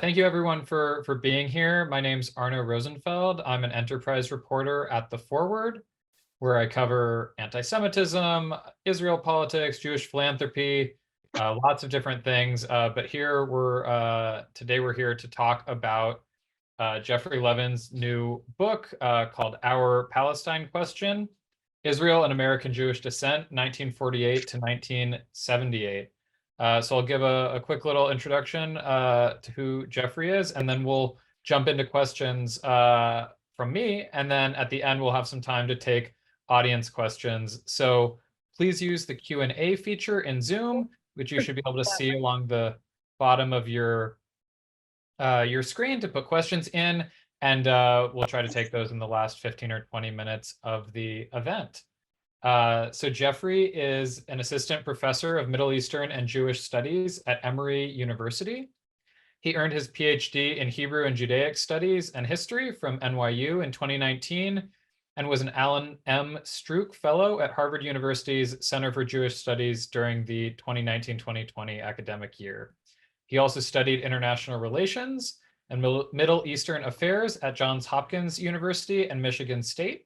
Thank you everyone for being here. My name's Arno Rosenfeld. I'm an enterprise reporter at The Forward, where I cover anti-Semitism, Israel politics, Jewish philanthropy, lots of different things. But here today we're here to talk about Geoffrey Levin's new book called Our Palestine Question, Israel and American Jewish Dissent, 1948 to 1978. So I'll give a quick little introduction to who Geoffrey is, and then we'll jump into questions from me. And then at the end, we'll have some time to take audience questions. So please use the Q&A feature in Zoom, which you should be able to see along the bottom of your screen to put questions in. And we'll try to take those in the last 15 or 20 minutes of the event. So Geoffrey is an assistant professor of Middle Eastern and Jewish studies at Emory University. He earned his PhD in Hebrew and Judaic studies and history from NYU in 2019 and was an Alan M. Strook Fellow at Harvard University's Center for Jewish Studies during the 2019-2020 academic year. He also studied international relations and Middle Eastern affairs at Johns Hopkins University and Michigan State.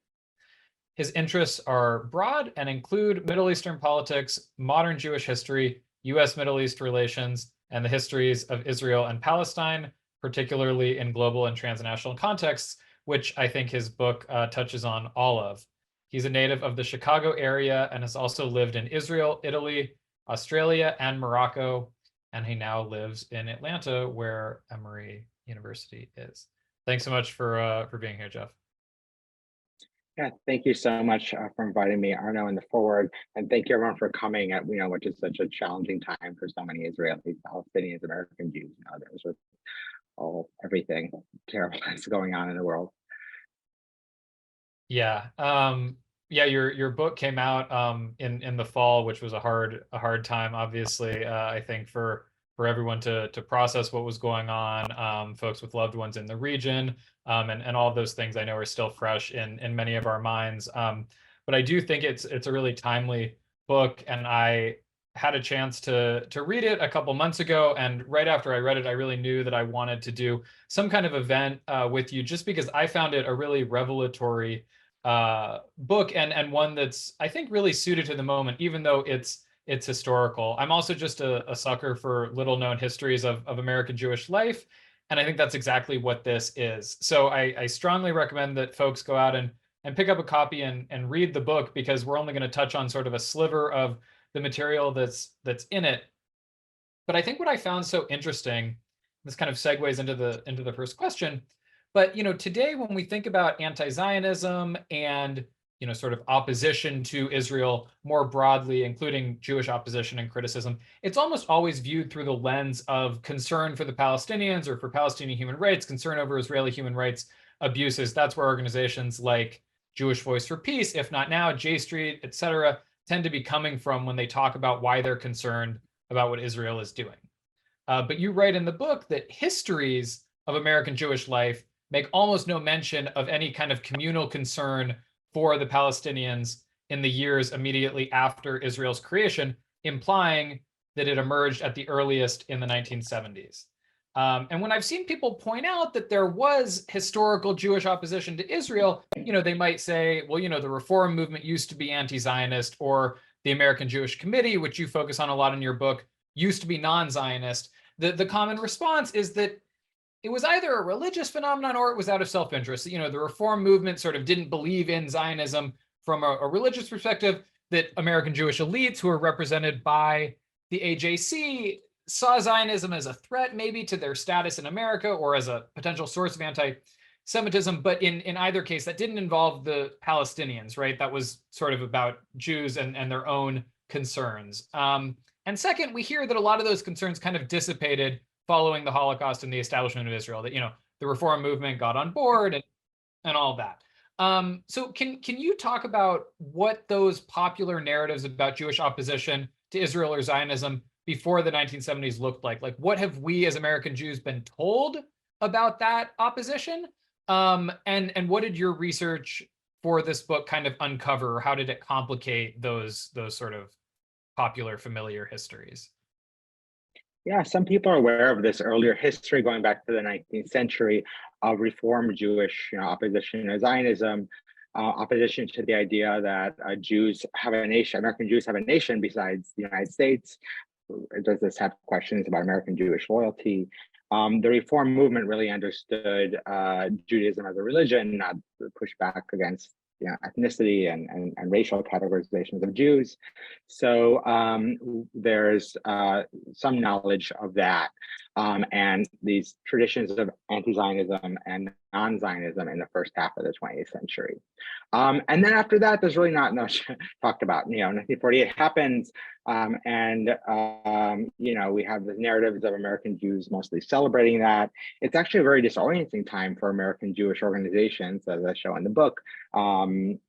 His interests are broad and include Middle Eastern politics, modern Jewish history, US-Middle East relations, and the histories of Israel and Palestine, particularly in global and transnational contexts, which I think his book touches on all of. He's a native of the Chicago area and has also lived in Israel, Italy, Australia, and Morocco, and he now lives in Atlanta, where Emory University is. Thanks so much for being here, Jeff. Yeah, thank you so much for inviting me, Arno, and The Forward, and thank you everyone for coming at which is such a challenging time for so many Israelis, Palestinians, American Jews nowadays with everything terrible that's going on in the world. Yeah, yeah. Your book came out in the fall, which was a hard time, obviously. I think for everyone to process what was going on, folks with loved ones in the region, and all of those things I know are still fresh in many of our minds. But I do think it's a really timely book, and I had a chance to read it a couple months ago, and right after I read it, I really knew that I wanted to do some kind of event with you, just because I found it a really revelatory book and one that's, I think, really suited to the moment, even though it's historical. I'm also just a sucker for little known histories of American Jewish life. And I think that's exactly what this is. So I strongly recommend that folks go out and pick up a copy and read the book, because we're only going to touch on sort of a sliver of the material that's in it. But I think what I found so interesting, this kind of segues into the first question, but today when we think about anti-Zionism and sort of opposition to Israel more broadly, including Jewish opposition and criticism, it's almost always viewed through the lens of concern for the Palestinians or for Palestinian human rights, concern over Israeli human rights abuses. That's where organizations like Jewish Voice for Peace, if not now, J Street, et cetera, tend to be coming from when they talk about why they're concerned about what Israel is doing. But you write in the book that histories of American Jewish life make almost no mention of any kind of communal concern for the Palestinians in the years immediately after Israel's creation, implying that it emerged at the earliest in the 1970s. And when I've seen people point out that there was historical Jewish opposition to Israel, they might say, well, the Reform movement used to be anti-Zionist, or the American Jewish Committee, which you focus on a lot in your book, used to be non-Zionist. The common response is that it was either a religious phenomenon or it was out of self-interest. The Reform movement sort of didn't believe in Zionism from a religious perspective, that American Jewish elites who are represented by the AJC saw Zionism as a threat maybe to their status in America or as a potential source of anti-Semitism. But in either case, that didn't involve the Palestinians, right? That was sort of about Jews and their own concerns. And second, we hear that a lot of those concerns kind of dissipated following the Holocaust and the establishment of Israel, that the Reform movement got on board and all that. So can you talk about what those popular narratives about Jewish opposition to Israel or Zionism before the 1970s looked like? Like, what have we as American Jews been told about that opposition? And what did your research for this book kind of uncover? Or how did it complicate those sort of popular, familiar histories? Yeah, some people are aware of this earlier history going back to the 19th century of Reform Jewish, opposition to Zionism, opposition to the idea that Jews have a nation, American Jews have a nation besides the United States. Does this have questions about American Jewish loyalty? The Reform movement really understood Judaism as a religion, not push back against ethnicity and racial categorizations of Jews. So there's some knowledge of that and these traditions of anti-Zionism and non-Zionism in the first half of the 20th century. And then after that, there's really not much talked about. 1948 happens, we have the narratives of American Jews mostly celebrating that. It's actually a very disorienting time for American Jewish organizations, as I show in the book. And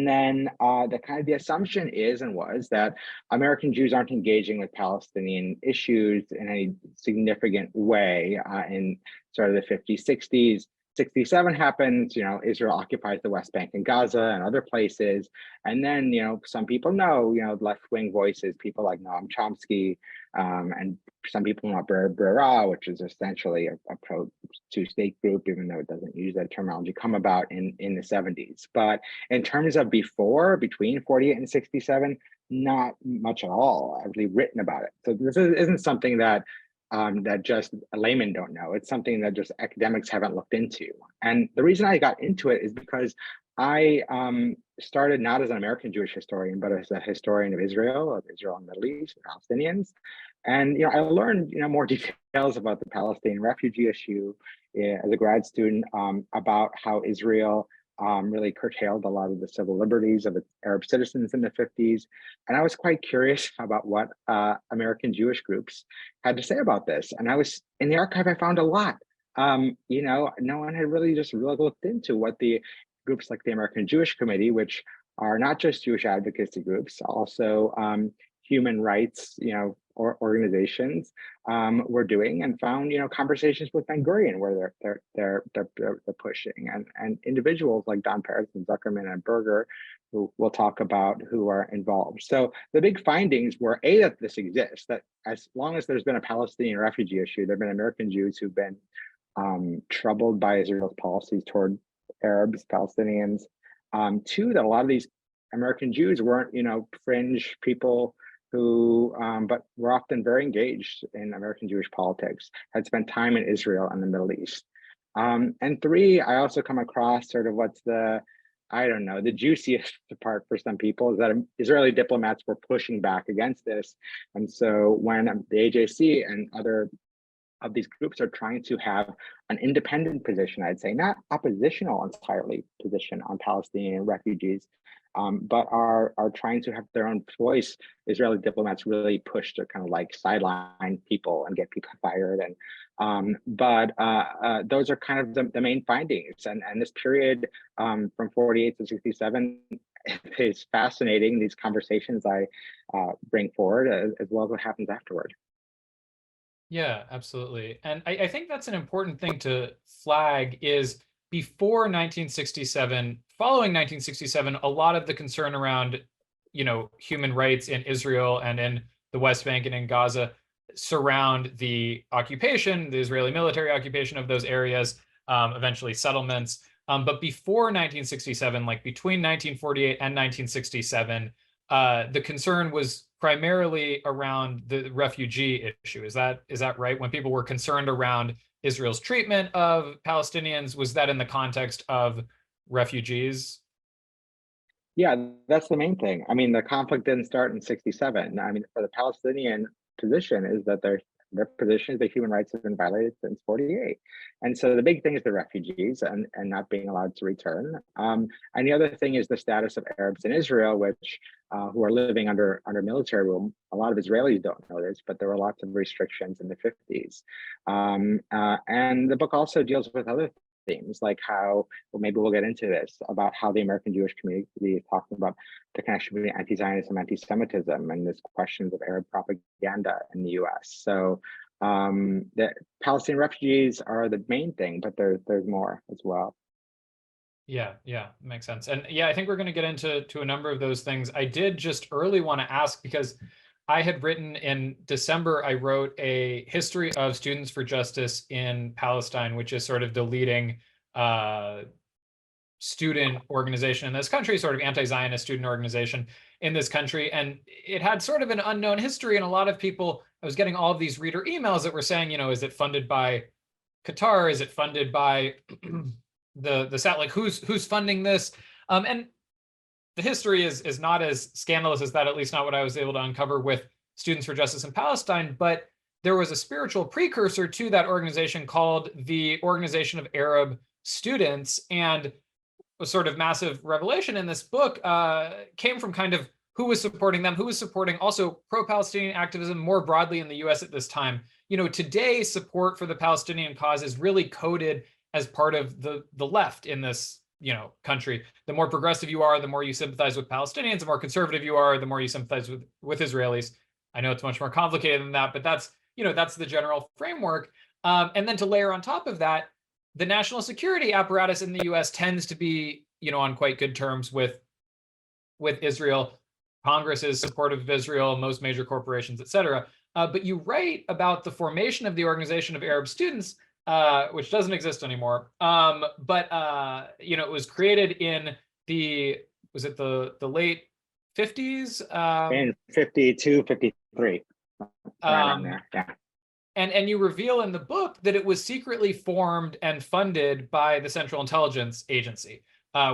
then the assumption is and was that American Jews aren't engaging with Palestinian issues in any significant way in sort of the 50s, 60s. 67 happens, Israel occupies the West Bank and Gaza and other places. And then, some people know, left-wing voices, people like Noam Chomsky, and some people know Breira, which is essentially a pro-two-state group, even though it doesn't use that terminology, come about in the 70s. But in terms of between 48 and 67, not much at all actually written about it. So this isn't something that just laymen don't know. It's something that just academics haven't looked into. And the reason I got into it is because I started not as an American Jewish historian, but as a historian of Israel and the Middle East, Palestinians. And I learned more details about the Palestinian refugee issue as a grad student, about how Israel really curtailed a lot of the civil liberties of its Arab citizens in the 50s. And I was quite curious about what American Jewish groups had to say about this. And I was in the archive, I found a lot. No one had really looked into what the groups like the American Jewish Committee, which are not just Jewish advocacy groups, also human rights, organizations were doing, and found conversations with Ben Gurion where they're pushing, and individuals like Don Peretz and Zuckerman and Berger, who we'll talk about, who are involved. So the big findings were that this exists, that as long as there's been a Palestinian refugee issue, there have been American Jews who've been troubled by Israel's policies toward Arabs, Palestinians. Two, that a lot of these American Jews weren't fringe people who, but were often very engaged in American Jewish politics, had spent time in Israel and the Middle East. And three, I also come across sort of what's the juiciest part for some people is that Israeli diplomats were pushing back against this. And so when the AJC and other of these groups are trying to have an independent position, I'd say, not oppositional entirely position on Palestinian refugees, but are trying to have their own voice, Israeli diplomats really push to kind of like sideline people and get people fired. And those are kind of the main findings. And this period from 48 to 67 is fascinating. These conversations I bring forward, as well as what happens afterward. Yeah, absolutely. And I think that's an important thing to flag is before 1967, following 1967, a lot of the concern around, human rights in Israel and in the West Bank and in Gaza surround the occupation, the Israeli military occupation of those areas, eventually settlements. But before 1967, like between 1948 and 1967, the concern was primarily around the refugee issue. Is that right? When people were concerned around Israel's treatment of Palestinians, was that in the context of refugees? Yeah, that's the main thing. I mean, the conflict didn't start in 67. I mean, for the Palestinian position is that their position is that human rights have been violated since 48. And so the big thing is the refugees and not being allowed to return. And the other thing is the status of Arabs in Israel, which who are living under military rule. A lot of Israelis don't know this, but there were lots of restrictions in the 50s. And the book also deals with other themes, like how, well, maybe we'll get into this, about how the American Jewish community is talking about the connection between anti-Zionism, anti-Semitism, and this questions of Arab propaganda in the US. So the Palestinian refugees are the main thing, but there's more as well. Yeah, makes sense. And yeah, I think we're going to get into a number of those things. I did just early want to ask, because I had written in December, I wrote a history of Students for Justice in Palestine, which is sort of the leading student organization in this country, sort of anti-Zionist student organization in this country. And it had sort of an unknown history. And a lot of people, I was getting all of these reader emails that were saying, is it funded by Qatar? Is it funded by the satellite? Who's funding this? And the history is not as scandalous as that, at least not what I was able to uncover with Students for Justice in Palestine. But there was a spiritual precursor to that organization called the Organization of Arab Students. And a sort of massive revelation in this book came from kind of who was supporting them, who was supporting also pro-Palestinian activism more broadly in the US at this time. Today, support for the Palestinian cause is really coded as part of the left in this country. The more progressive you are, the more you sympathize with Palestinians. The more conservative you are, the more you sympathize with Israelis. I know it's much more complicated than that, but that's the general framework. And then to layer on top of that, the national security apparatus in the US tends to be, on quite good terms with Israel. Congress is supportive of Israel, most major corporations, et cetera. But you write about the formation of the Organization of Arab Students, which doesn't exist anymore. But it was created in the late 50s? In 52, 53. Right there. Yeah. And you reveal in the book that it was secretly formed and funded by the Central Intelligence Agency,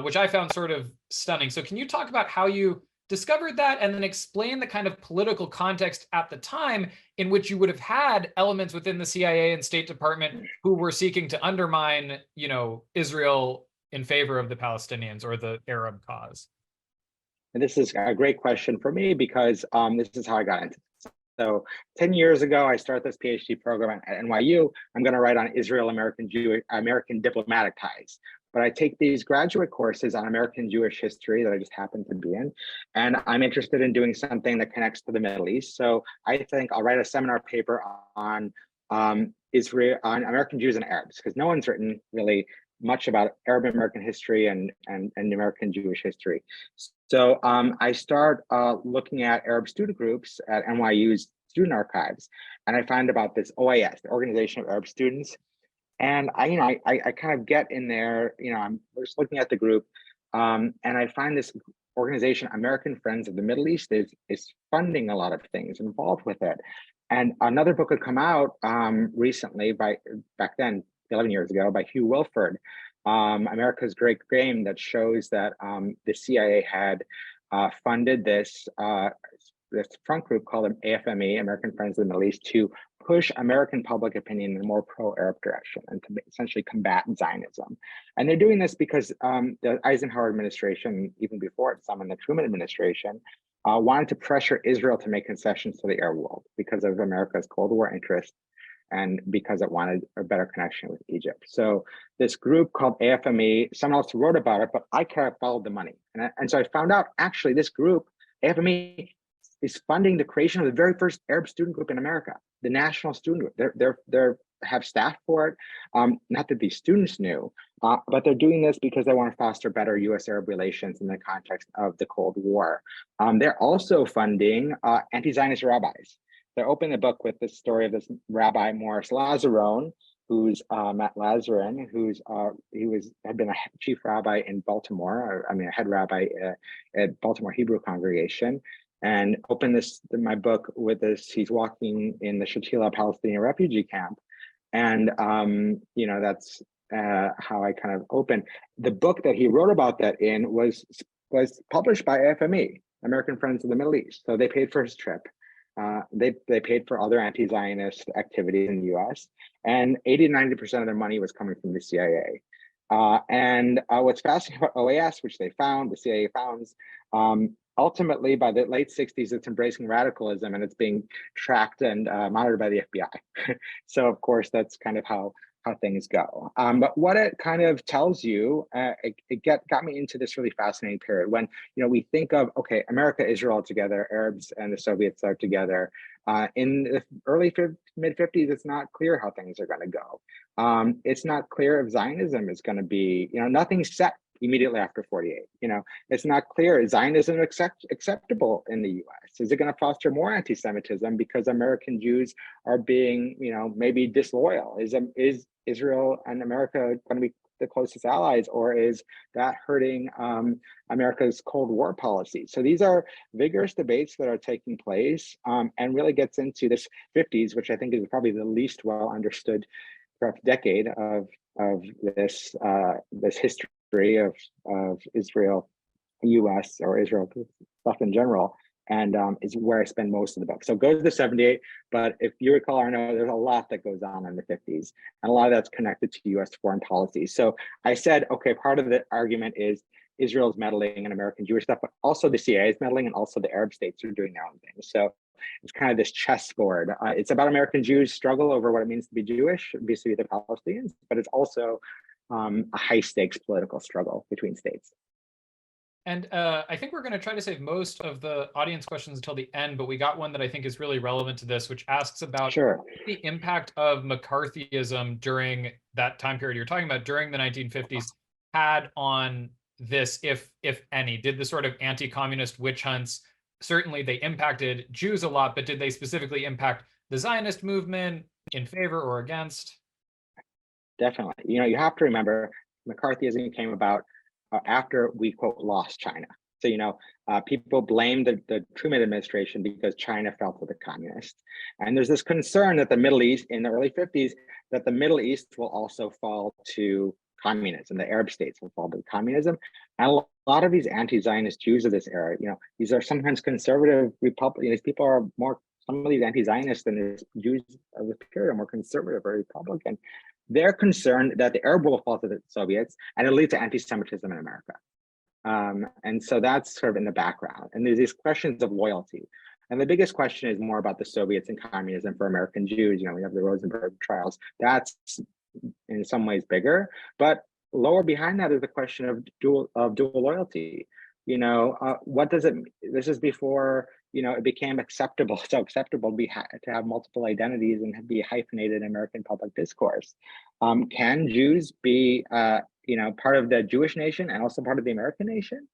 which I found sort of stunning. So can you talk about how you discovered that and then explain the kind of political context at the time in which you would have had elements within the CIA and State Department who were seeking to undermine, Israel in favor of the Palestinians or the Arab cause? And this is a great question for me because this is how I got into it. So 10 years ago, I started this PhD program at NYU. I'm going to write on American diplomatic ties. But I take these graduate courses on American Jewish history that I just happen to be in. And I'm interested in doing something that connects to the Middle East. So I think I'll write a seminar paper on Israel, on American Jews and Arabs, because no one's written really much about Arab American history and American Jewish history. So I start looking at Arab student groups at NYU's student archives, and I find about this OAS, the Organization of Arab Students. And I kind of get in there, I'm just looking at the group, and I find this organization, American Friends of the Middle East, is funding a lot of things involved with it. And another book had come out recently back then, 11 years ago, by Hugh Wilford, America's Great Game, that shows that the CIA had funded this front group called AFME, American Friends of the Middle East, to push American public opinion in a more pro-Arab direction and to essentially combat Zionism. And they're doing this because the Eisenhower administration, even before it, some in the Truman administration, wanted to pressure Israel to make concessions to the Arab world because of America's Cold War interest and because it wanted a better connection with Egypt. So this group called AFME, someone else wrote about it, but I kind of followed the money. And so I found out, actually, this group, AFME, is funding the creation of the very first Arab student group in America, the National Student Group. They have staff for it. Not that these students knew, but they're doing this because they want to foster better U.S.-Arab relations in the context of the Cold War. They're also funding anti-Zionist rabbis. They're opening the book with the story of this Rabbi Morris Lazaron, who's Matt Lazarin, had been a chief rabbi in Baltimore, a head rabbi at Baltimore Hebrew congregation. And open my book with this. He's walking in the Shatila Palestinian refugee camp, and that's how I kind of open. The book that he wrote about that in was published by AFME, American Friends of the Middle East. So they paid for his trip. They paid for other anti-Zionist activities in the U.S. and 80-90% of their money was coming from the CIA. And what's fascinating about OAS, which the CIA founds, ultimately, by the late 60s, it's embracing radicalism and it's being tracked and monitored by the FBI. So, of course, that's kind of how things go. But what it kind of tells you, it got me into this really fascinating period when, we think of, okay, America, Israel together, Arabs and the Soviets are together. In the early mid-50s, it's not clear how things are going to go. It's not clear if Zionism is going to be, nothing's set immediately after 48. It's not clear, is Zionism acceptable in the US? Is it going to foster more anti-Semitism because American Jews are being, maybe disloyal? Is Israel and America going to be the closest allies, or is that hurting America's Cold War policy? So these are vigorous debates that are taking place, and really gets into this 50s, which I think is probably the least well understood perhaps decade of this history of Israel, US, or Israel stuff in general, and is where I spend most of the book. So it goes to 78, but if you recall, Arno, there's a lot that goes on in the 50s, and a lot of that's connected to US foreign policy. So I said, okay, part of the argument is Israel's meddling in American Jewish stuff, but also the CIA is meddling, and also the Arab states are doing their own thing. So it's kind of this chessboard. It's about American Jews' struggle over what it means to be Jewish vis-a-vis the Palestinians, but it's also a high stakes political struggle between states. And I think we're going to try to save most of the audience questions until the end, but we got one that I think is really relevant to this, which asks about the impact of McCarthyism during that time period you're talking about, during the 1950s, had on this, if any. Did the sort of anti-communist witch hunts, certainly they impacted Jews a lot, but did they specifically impact the Zionist movement in favor or against? Definitely. You have to remember, McCarthyism came about after we, quote, lost China. So, people blame the Truman administration because China fell to the communists. And there's this concern that the Middle East, in the early 50s, that the Middle East will also fall to communism. The Arab states will fall to communism. And a lot of these anti-Zionist Jews of this era, these are sometimes conservative Republicans. People are more, some of these anti-Zionists and the Jews of the period are more conservative or Republican. They're concerned that the Arab will fall to the Soviets and it'll lead to anti-Semitism in America. And so that's sort of in the background. And there's these questions of loyalty. And the biggest question is more about the Soviets and communism for American Jews. We have the Rosenberg trials. That's in some ways bigger, but lower behind that is the question of dual loyalty. What does it, this is before, it became acceptable, so acceptable to have multiple identities and be hyphenated in American public discourse. Can Jews be, part of the Jewish nation and also part of the American nation?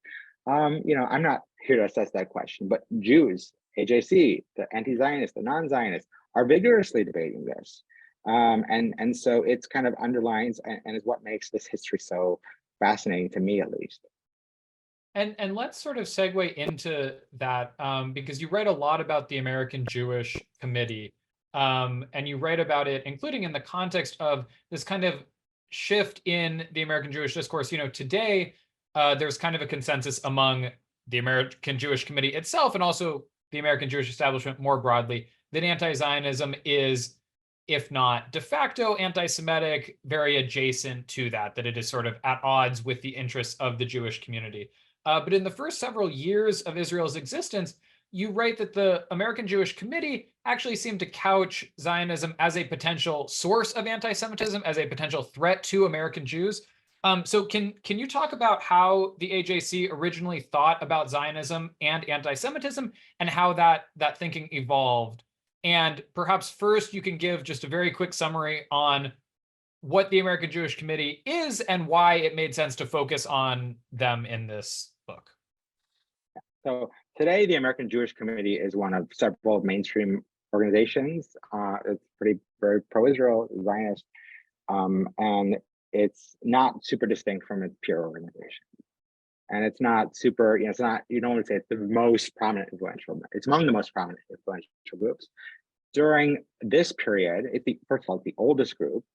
I'm not here to assess that question, but Jews, AJC, the anti-Zionists, the non-Zionists, are vigorously debating this. And so it's kind of underlines and is what makes this history so fascinating to me, at least. And let's sort of segue into that, because you write a lot about the American Jewish Committee, and you write about it, including in the context of this kind of shift in the American Jewish discourse. Today, there's kind of a consensus among the American Jewish Committee itself, and also the American Jewish establishment more broadly, that anti-Zionism is, if not de facto anti-Semitic, very adjacent to that it is sort of at odds with the interests of the Jewish community. But in the first several years of Israel's existence, you write that the American Jewish Committee actually seemed to couch Zionism as a potential source of anti-Semitism, as a potential threat to American Jews. So can you talk about how the AJC originally thought about Zionism and anti-Semitism, and how that thinking evolved? And perhaps first you can give just a very quick summary on what the American Jewish Committee is and why it made sense to focus on them in this book. So today, the American Jewish Committee is one of several mainstream organizations. It's very pro-Israel, Zionist, and it's not super distinct from its peer organization. And it's not super, it's not, you don't want to say it's the most prominent influential, it's among the most prominent influential groups. During this period, first of all, it's the oldest group,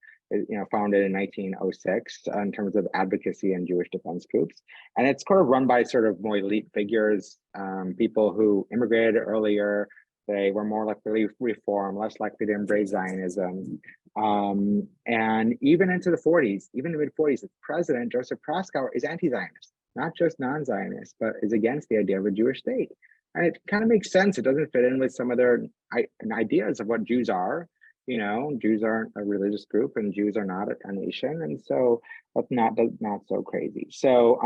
founded in 1906 in terms of advocacy and Jewish defense groups. And it's sort of run by sort of more elite figures, people who immigrated earlier. They were more likely to reform, less likely to embrace Zionism. And even into the 40s, even the mid 40s, the president, Joseph Proskauer, is anti-Zionist, not just non-Zionist, but is against the idea of a Jewish state. And it kind of makes sense. It doesn't fit in with some of their ideas of what Jews are. Jews aren't a religious group and Jews are not a nation. And so that's not so crazy. So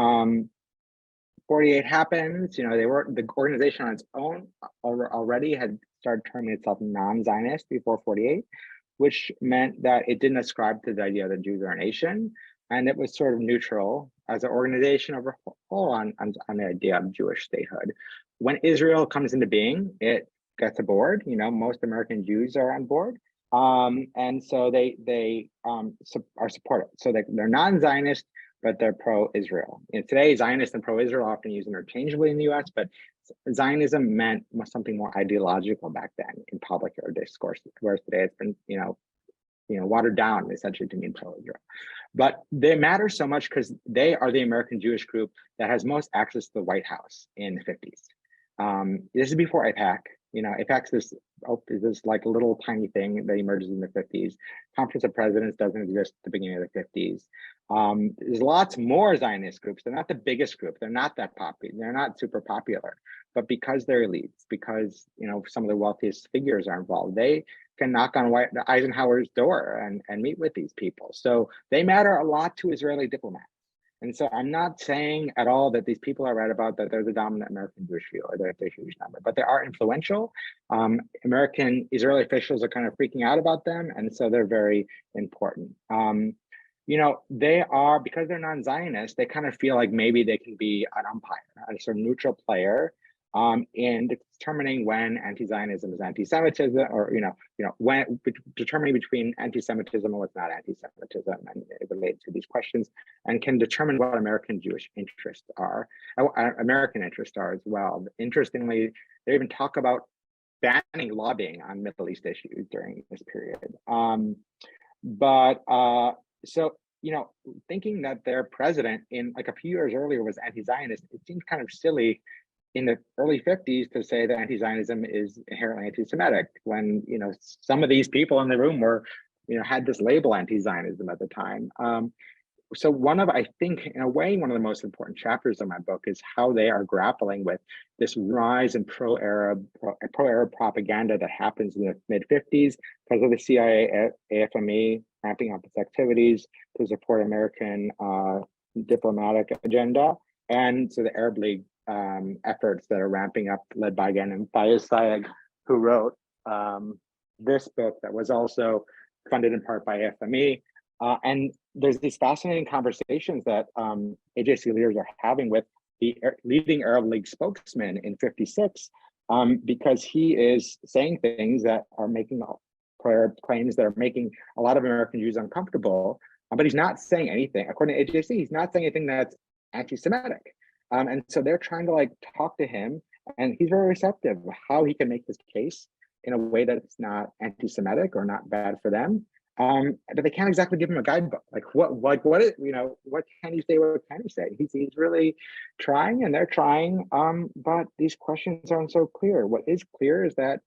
48 happens, the organization on its own already had started terming itself non-Zionist before 48, which meant that it didn't ascribe to the idea that Jews are a nation. And it was sort of neutral as an organization overall on the idea of Jewish statehood. When Israel comes into being, it gets aboard. Most American Jews are on board, and so they are supportive. So they're non-Zionist, but they're pro-Israel. Today, Zionist and pro-Israel are often used interchangeably in the U.S., but Zionism meant something more ideological back then in public or discourse, whereas today it's been watered down essentially to mean pro-Israel. But they matter so much because they are the American Jewish group that has most access to the White House in the 50s. This is before AIPAC. AIPAC is this like little tiny thing that emerges in the 50s. Conference of Presidents doesn't exist at the beginning of the 50s. There's lots more Zionist groups. They're not the biggest group. They're not that popular. They're not super popular. But because they're elites, because some of the wealthiest figures are involved, they can knock on Eisenhower's door and meet with these people. So they matter a lot to Israeli diplomats. And so I'm not saying at all that these people I read about that they're the dominant American Jewish view or they're a huge number, but they are influential. American Israeli officials are kind of freaking out about them, and so they're very important. They are, because they're non-Zionist, they kind of feel like maybe they can be an umpire, a sort of neutral player in determining when anti-Zionism is anti-Semitism, or when determining between anti-Semitism and what's not anti-Semitism, and relate to these questions, and can determine what American Jewish interests are, American interests are as well. Interestingly, they even talk about banning lobbying on Middle East issues during this period. So thinking that their president in like a few years earlier was anti-Zionist, it seems kind of silly in the early 50s to say that anti-Zionism is inherently anti-Semitic when some of these people in the room were had this label anti-Zionism at the time. So I think in a way one of the most important chapters of my book is how they are grappling with this rise in pro-Arab propaganda that happens in the mid-50s because of the CIA, AFME ramping up its activities to support American diplomatic agenda, and so the Arab League efforts that are ramping up, led by again Fayez Sayegh, who wrote this book that was also funded in part by AFME. And there's these fascinating conversations that AJC leaders are having with the leading Arab League spokesman in '56, because he is saying things that are making claims that are making a lot of American Jews uncomfortable, but he's not saying anything, according to AJC, he's not saying anything that's anti-Semitic. And so they're trying to talk to him, and he's very receptive of how he can make this case in a way that it's not anti-Semitic or not bad for them. But they can't exactly give him a guidebook. What can you say? What can you say? He's really trying, and they're trying. But these questions aren't so clear. What is clear is that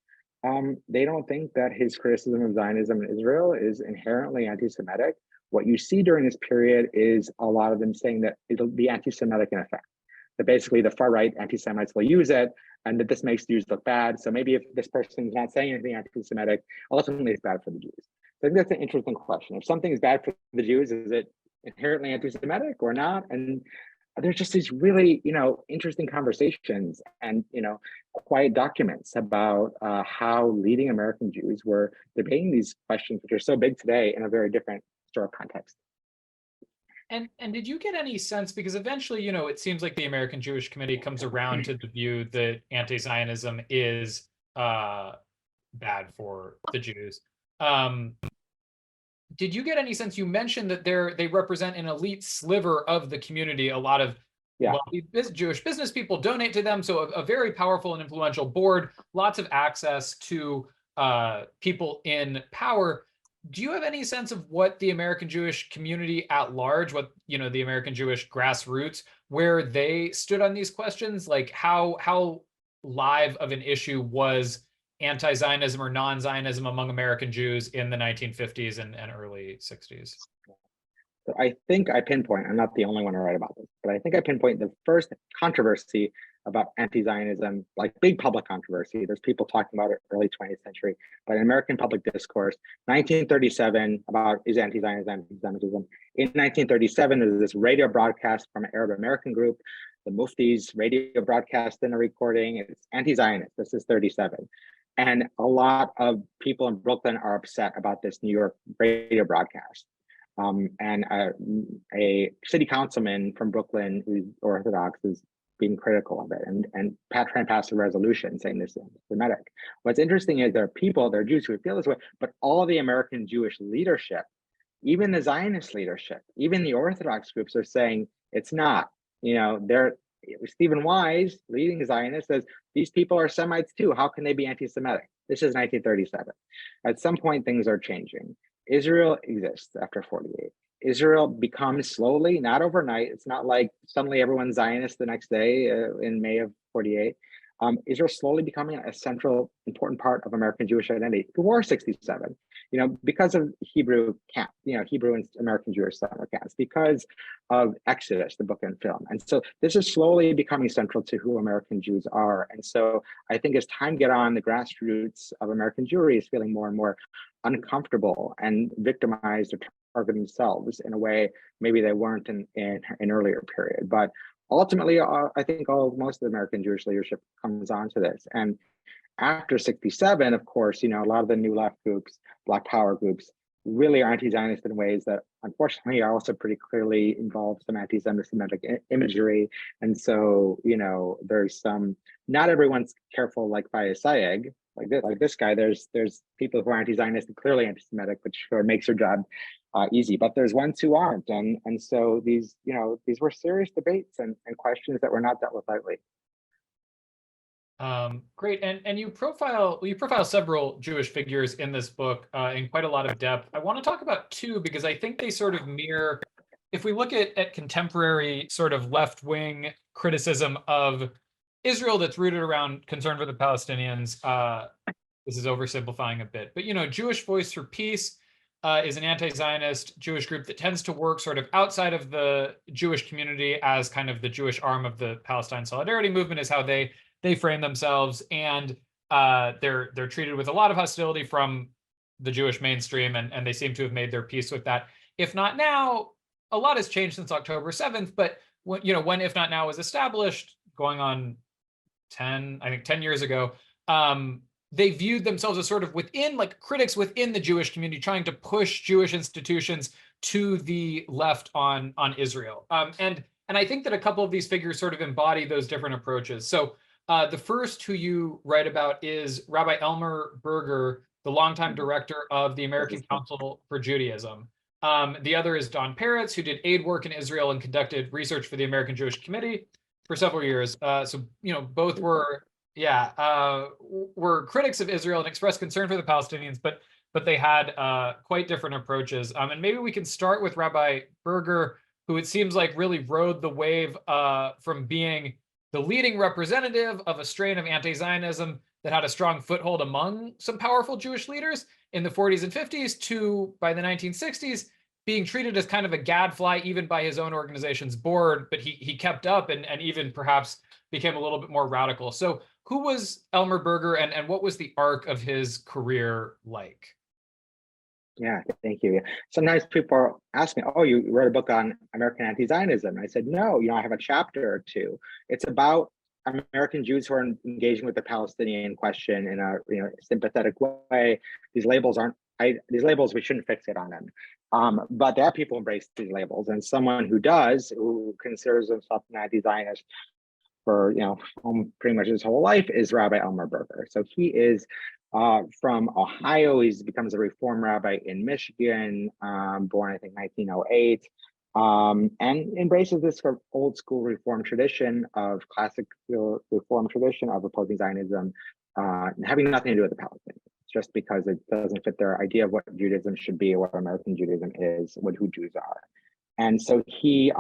they don't think that his criticism of Zionism in Israel is inherently anti-Semitic. What you see during this period is a lot of them saying that it'll be anti-Semitic in effect. That basically the far right anti-Semites will use it, and that this makes Jews look bad. So maybe if this person is not saying anything anti-Semitic, ultimately it's bad for the Jews. So I think that's an interesting question. If something is bad for the Jews, is it inherently anti-Semitic or not? And there's just these really, interesting conversations and, quiet documents about how leading American Jews were debating these questions, which are so big today in a very different historical context. And did you get any sense, because eventually, it seems like the American Jewish Committee comes around to the view that anti-Zionism is bad for the Jews. Did you get any sense? You mentioned that they represent an elite sliver of the community. A lot of wealthy Jewish business people donate to them. So a very powerful and influential board, lots of access to people in power. Do you have any sense of what the American Jewish community at large, what the American Jewish grassroots, where they stood on these questions? Like how live of an issue was anti-Zionism or non-Zionism among American Jews in the 1950s and early 60s? So I think I pinpoint, I'm not the only one to write about this, but I think I pinpoint the first controversy about anti-Zionism, like big public controversy. There's people talking about it early 20th century, but in American public discourse, 1937 about is anti-Zionism, anti-Semitism. In 1937, there's this radio broadcast from an Arab American group, the Mufti's radio broadcast in a recording. It's anti-Zionist. This is 37. And a lot of people in Brooklyn are upset about this New York radio broadcast. And a city councilman from Brooklyn who's Orthodox is being critical of it, and trying to pass a resolution saying this is anti-Semitic. What's interesting is there are Jews who feel this way, but all the American Jewish leadership, even the Zionist leadership, even the Orthodox groups are saying it's not. Stephen Wise, leading Zionist, says these people are Semites too. How can they be anti-Semitic? This is 1937. At some point, things are changing. Israel exists after 48. Israel becomes slowly, not overnight. It's not like suddenly everyone's Zionist the next day in May of 48. Israel slowly becoming a central, important part of American Jewish identity before 67, because of Hebrew camp, Hebrew and American Jewish summer camps, because of Exodus, the book and film. And so this is slowly becoming central to who American Jews are. And so I think as time get on, the grassroots of American Jewry is feeling more and more uncomfortable and victimized or target themselves in a way maybe they weren't in an earlier period. But ultimately, I think most of the American Jewish leadership comes on to this. And after 67, of course, a lot of the new left groups, Black Power groups, really are anti-Zionist in ways that unfortunately are also pretty clearly involve some anti-Semitic imagery. And so, there's not everyone's careful like Fayez Sayegh, like this guy. There's people who are anti-Zionist and clearly anti-Semitic, which sort of makes your job easy, but there's ones who aren't. And so these were serious debates and questions that were not dealt with lightly. Great, and you profile several Jewish figures in this book in quite a lot of depth. I want to talk about two because I think they sort of mirror, if we look at contemporary sort of left-wing criticism of Israel that's rooted around concern for the Palestinians. This is oversimplifying a bit, but Jewish Voice for Peace is an anti-Zionist Jewish group that tends to work sort of outside of the Jewish community as kind of the Jewish arm of the Palestine Solidarity Movement, is how they frame themselves, and they're treated with a lot of hostility from the Jewish mainstream, and they seem to have made their peace with that. If not now, a lot has changed since October 7th, but when If Not Now was established, going on 10 years ago, they viewed themselves as sort of critics within the Jewish community, trying to push Jewish institutions to the left on Israel. And I think that a couple of these figures sort of embody those different approaches. So the first who you write about is Rabbi Elmer Berger, the longtime director of the American Council for Judaism. The other is Don Peretz, who did aid work in Israel and conducted research for the American Jewish Committee for several years. So both were critics of Israel and expressed concern for the Palestinians, but they had quite different approaches. And maybe we can start with Rabbi Berger, who it seems like really rode the wave from being the leading representative of a strain of anti-Zionism that had a strong foothold among some powerful Jewish leaders in the 40s and 50s to, by the 1960s, being treated as kind of a gadfly even by his own organization's board, but he kept up and even perhaps became a little bit more radical. So who was Elmer Berger, and what was the arc of his career like? Yeah, thank you. Sometimes people ask me, oh, you wrote a book on American anti-Zionism. And I said, no, I have a chapter or two. It's about American Jews who are engaging with the Palestinian question in a sympathetic way. These labels, we shouldn't fixate on them. But there are people who embrace these labels. And someone who considers himself an anti-Zionist for pretty much his whole life is Rabbi Elmer Berger. So he is from Ohio. He becomes a Reform rabbi in Michigan, born I think 1908, and embraces this sort of old school Reform tradition of Reform tradition of opposing Zionism, having nothing to do with the Palestinians, just because it doesn't fit their idea of what Judaism should be or what American Judaism is, who Jews are. And so the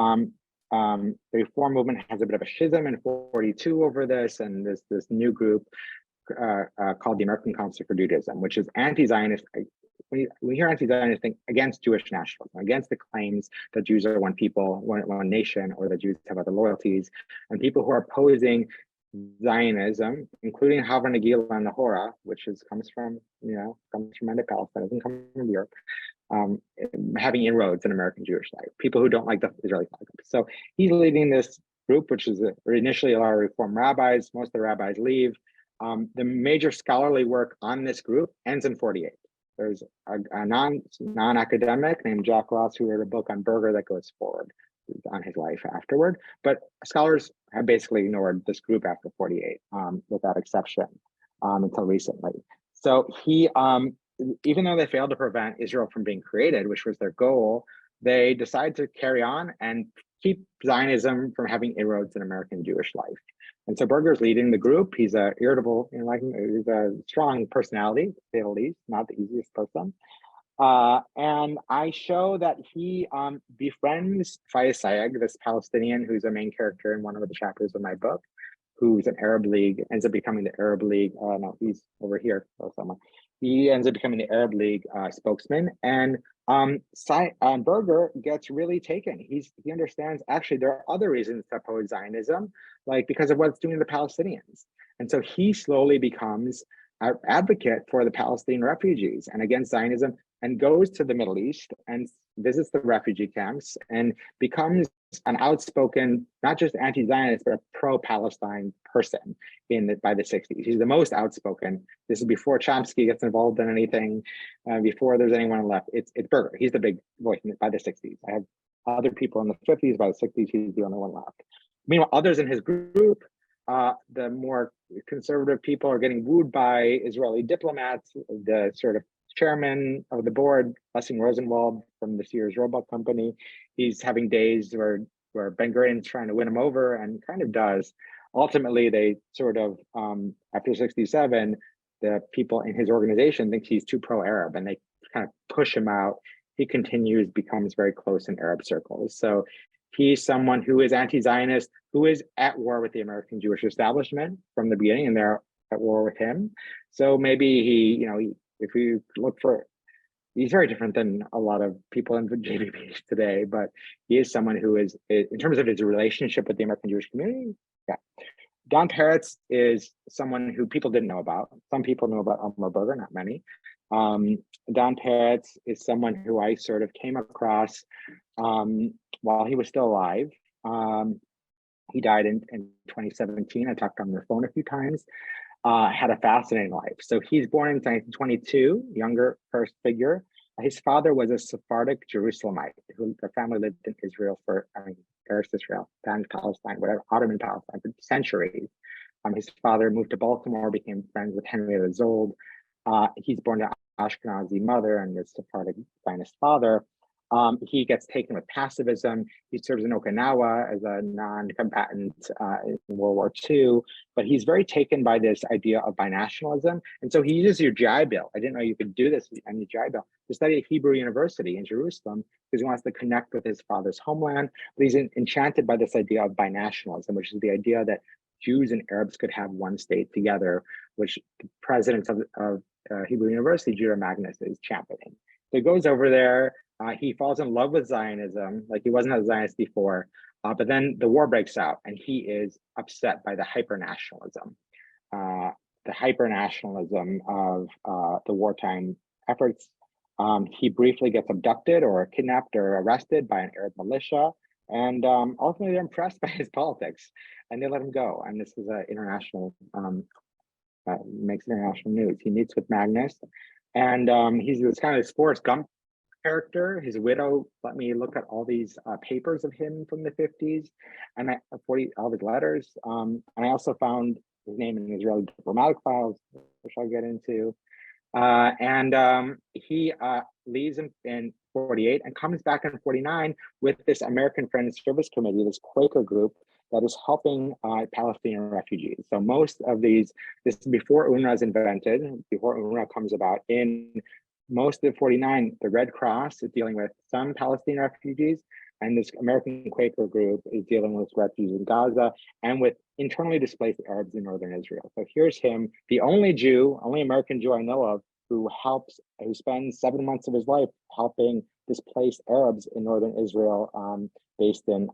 Reform movement has a bit of a schism in 42 over this, and this new group called the American Council for Judaism, which is anti-Zionist. When we hear anti-Zionist, think against Jewish nationalism, against the claims that Jews are one people, one nation, or that Jews have other loyalties, and people who are opposing Zionism, including Hava Nagila and Nahora, which comes from Palestine, doesn't come from Europe, having inroads in American Jewish life, people who don't like the Israeli flag. So he's leading this group, which is initially a lot of Reform rabbis. Most of the rabbis leave. The major scholarly work on this group ends in 48. There's a non-academic named Jack Ross who wrote a book on Berger that goes forward on his life afterward. But scholars have basically ignored this group after 48, without exception, until recently. So he, even though they failed to prevent Israel from being created, which was their goal, they decided to carry on and keep Zionism from having inroads in American Jewish life. And so Berger's leading the group. He's a irritable, he's a strong personality, to say the least, not the easiest person. And I show that he befriends Fayez Sayegh, this Palestinian who's a main character in one of the chapters of my book, who's an Arab League, ends up becoming the Arab League. No, he's over here. Oh, someone. He ends up becoming the Arab League spokesman. And Berger gets really taken. He understands actually there are other reasons to oppose Zionism, like because of what it's doing to the Palestinians. And so he slowly becomes an advocate for the Palestinian refugees and against Zionism, and goes to the Middle East and visits the refugee camps and becomes an outspoken, not just anti-Zionist, but a pro-Palestine person by the 60s. He's the most outspoken. This is before Chomsky gets involved in anything, before there's anyone left. It's Berger. He's the big voice by the 60s. I have other people in the 50s, by the 60s, he's the only one left. Meanwhile, others in his group, the more conservative people are getting wooed by Israeli diplomats, the sort of chairman of the board, Arno Rosenfeld from the Sears Roebuck Company. He's having days where Ben Gurion's trying to win him over, and kind of does. Ultimately, they sort of, after 67, the people in his organization think he's too pro-Arab, and they kind of push him out. He continues, becomes very close in Arab circles. So he's someone who is anti-Zionist, who is at war with the American Jewish establishment from the beginning, and they're at war with him. So maybe he, if you look for, he's very different than a lot of people in the JBP today, but he is someone who is, in terms of his relationship with the American Jewish community, yeah. Don Peretz is someone who people didn't know about. Some people know about Elmer Berger, not many. Don Peretz is someone who I sort of came across while he was still alive. He died in 2017. I talked to him on the phone a few times. Had a fascinating life. So he's born in 1922, younger first figure. His father was a Sephardic Jerusalemite who the family lived in Israel for, Eretz Israel, Palestine, whatever, Ottoman Palestine for centuries. His father moved to Baltimore, became friends with Henrietta Zold. He's born to Ashkenazi mother and a Sephardic Zionist father. He gets taken with pacifism. He serves in Okinawa as a non-combatant in World War II, but he's very taken by this idea of binationalism. And so he uses your GI Bill. I didn't know you could do this on the GI Bill to study at Hebrew University in Jerusalem because he wants to connect with his father's homeland. But he's enchanted by this idea of binationalism, which is the idea that Jews and Arabs could have one state together, which the president of Hebrew University, Judah Magnus, is championing. So he goes over there. He falls in love with Zionism, like he wasn't a Zionist before, but then the war breaks out and he is upset by the hyper-nationalism of the wartime efforts. He briefly gets abducted or kidnapped or arrested by an Arab militia, and ultimately they're impressed by his politics and they let him go. And this is an international, makes international news. He meets with Magnus, and he's this kind of sports Gump character. His widow let me look at all these papers of him from the 50s, and all his letters. And I also found his name in Israeli diplomatic files, which I'll get into. He leaves in 48 and comes back in 49 with this American Friends Service Committee, this Quaker group that is helping Palestinian refugees. So most of these, this is before UNRWA is invented, before UNRWA comes about. In most of 49, the Red Cross is dealing with some Palestinian refugees, and this American Quaker group is dealing with refugees in Gaza and with internally displaced Arabs in northern Israel. So here's him, the only American Jew I know of, who spends 7 months of his life helping displaced Arabs in northern Israel, based in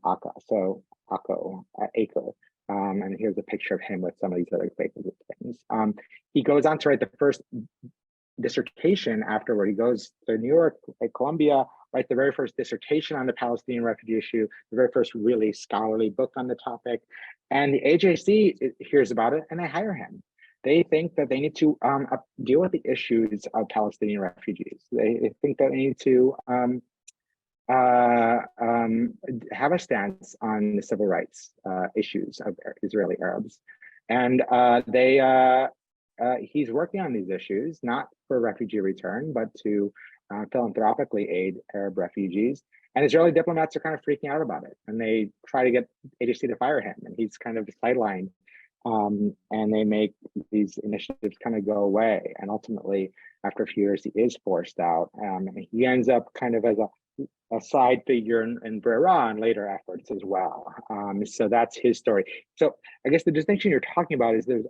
Acre. And here's a picture of him with some of these other Quaker things. He goes on to write the first dissertation afterward. He goes to New York, at Columbia, write the very first dissertation on the Palestinian refugee issue, the very first really scholarly book on the topic. And the AJC hears about it and they hire him. they think that they need to deal with the issues of Palestinian refugees. They think that they need to have a stance on the civil rights issues of Israeli Arabs. And he's working on these issues, not for refugee return, but to philanthropically aid Arab refugees. And Israeli diplomats are kind of freaking out about it. And they try to get AJC to fire him. And he's kind of sidelined. And they make these initiatives kind of go away. And ultimately, after a few years, he is forced out. And he ends up kind of as a side figure in Breira and later efforts as well. So that's his story. So I guess the distinction you're talking about is there's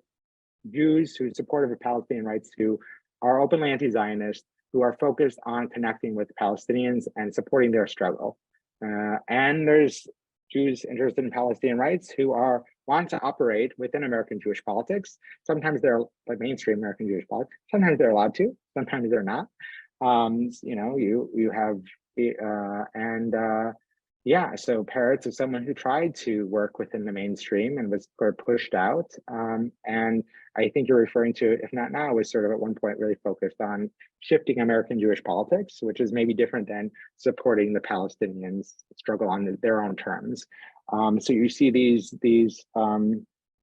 Jews who are supportive of Palestinian rights, who are openly anti-Zionist, who are focused on connecting with Palestinians and supporting their struggle. And there's Jews interested in Palestinian rights who want to operate within American Jewish politics. Sometimes they're like mainstream American Jewish politics. Sometimes they're allowed to. Sometimes they're not. You have yeah, so Peretz is someone who tried to work within the mainstream and was sort of pushed out. And I think you're referring to, if not now, was sort of at one point really focused on shifting American Jewish politics, which is maybe different than supporting the Palestinians' struggle on their own terms. So you see these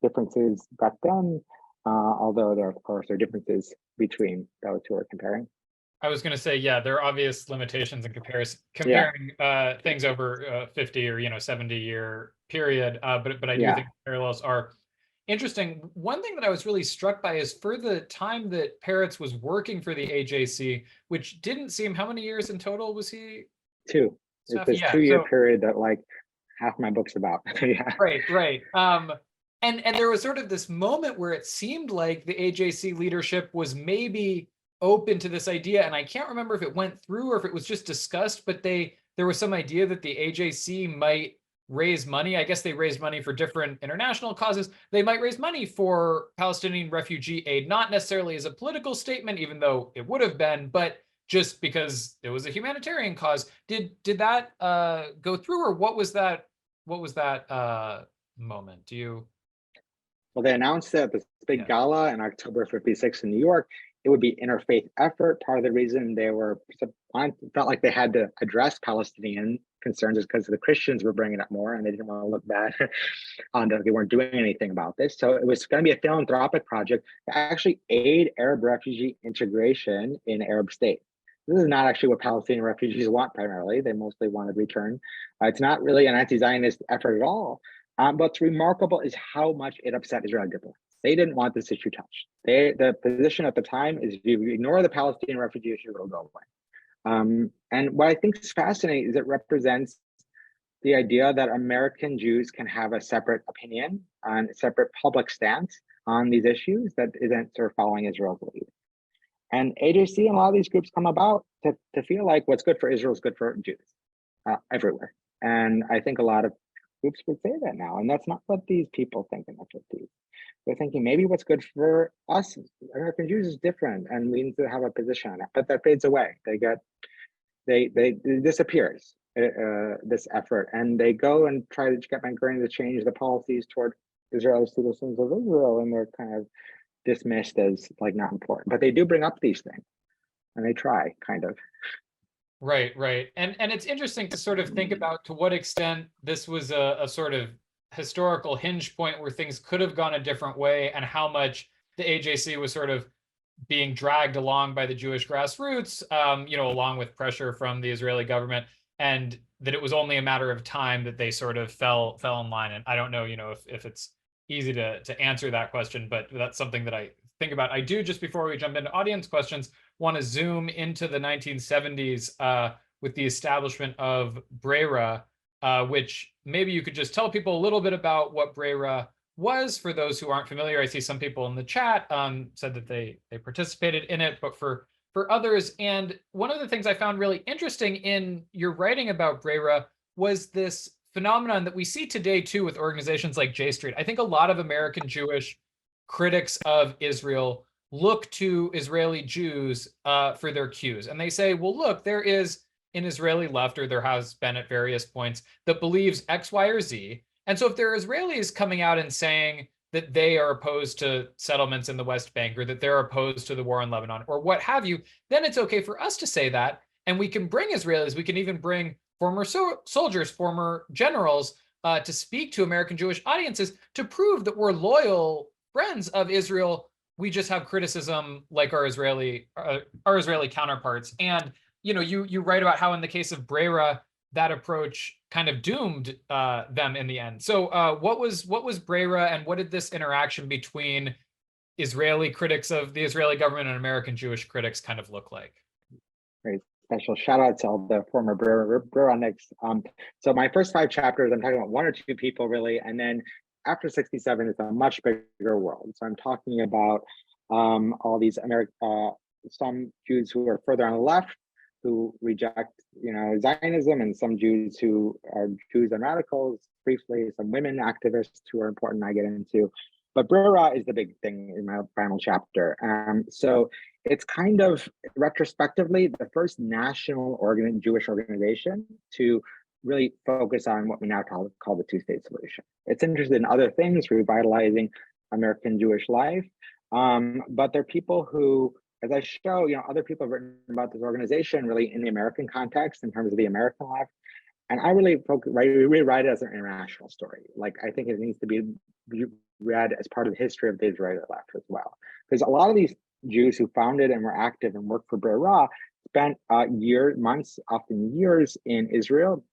differences back then, although there, of course, are differences between those who are comparing. I was going to say, yeah, there are obvious limitations in comparing things over 50 or 70-year period, but I do think parallels are interesting. One thing that I was really struck by is for the time that Peretz was working for the AJC, which didn't seem, how many years in total was he? 2. It's this 2-year period that like half my book's about. Yeah. Right. And there was sort of this moment where it seemed like the AJC leadership was maybe open to this idea, and I can't remember if it went through or if it was just discussed, but there was some idea that the AJC might raise money. I guess they raised money for different international causes. They might raise money for Palestinian refugee aid, not necessarily as a political statement, even though it would have been, but just because it was a humanitarian cause. Did that go through, or what was that moment? Do you? Well, they announced that this big gala in October '56 in New York. It would be interfaith effort. Part of the reason they felt like they had to address Palestinian concerns is because the Christians were bringing it up more, and they didn't want to look bad on that they weren't doing anything about this. So it was going to be a philanthropic project to actually aid Arab refugee integration in Arab states. This is not actually what Palestinian refugees want primarily. They mostly want to return. It's not really an anti-Zionist effort at all. But what's remarkable is how much it upset Israeli diplomats. They didn't want this issue touched. The position at the time is if you ignore the Palestinian refugee issue, it'll go away. And what I think is fascinating is it represents the idea that American Jews can have a separate opinion and a separate public stance on these issues that isn't sort of following Israel's lead. And AJC and a lot of these groups come about to feel like what's good for Israel is good for Jews everywhere. And I think a lot of groups would say that now, and that's not what these people think in the 50s. They're thinking maybe what's good for us, American Jews, is different, and we need to have a position on it. But that fades away. It disappears, this effort, and they go and try to get Ben-Gurion to change the policies toward Israeli citizens of Israel, and they're kind of dismissed as like not important. But they do bring up these things, and they try kind of. Right. And it's interesting to sort of think about to what extent this was a sort of historical hinge point where things could have gone a different way, and how much the AJC was sort of being dragged along by the Jewish grassroots, along with pressure from the Israeli government, and that it was only a matter of time that they sort of fell in line. And I don't know, if it's easy to answer that question, but that's something that I think about. I do, just before we jump into audience questions, want to zoom into the 1970s with the establishment of Breira, which maybe you could just tell people a little bit about what Breira was for those who aren't familiar. I see some people in the chat said that they participated in it, but for others. And one of the things I found really interesting in your writing about Breira was this phenomenon that we see today too with organizations like J Street. I think a lot of American Jewish critics of Israel look to Israeli Jews for their cues. And they say, well, look, there is an Israeli left, or there has been at various points, that believes X, Y, or Z. And so if there are Israelis coming out and saying, that they are opposed to settlements in the West Bank, or that they're opposed to the war in Lebanon, or what have you, then it's okay for us to say that. And we can bring Israelis, we can even bring former soldiers, former generals, to speak to American Jewish audiences to prove that we're loyal friends of Israel. We just have criticism like our Israeli counterparts. And you write about how in the case of Breira, that approach kind of doomed them in the end. So what was Breira, and what did this interaction between Israeli critics of the Israeli government and American Jewish critics kind of look like? Great. Special shout out to all the former Breironics. So my first 5 chapters, I'm talking about 1 or 2 people really, and then after 67, it's a much bigger world. So I'm talking about all these some Jews who are further on the left, who reject, Zionism, and some Jews who are Jews and radicals, briefly, some women activists who are important I get into. But Breira is the big thing in my final chapter. So it's kind of retrospectively the first national Jewish organization to really focus on what we now call the two-state solution. It's interested in other things, revitalizing American Jewish life, but they're people who, as I show, other people have written about this organization really in the American context in terms of the American left. And I really rewrite it as an international story. Like, I think it needs to be read as part of the history of the Israeli left as well. Because a lot of these Jews who founded and were active and worked for Breira spent months, often years in Israel,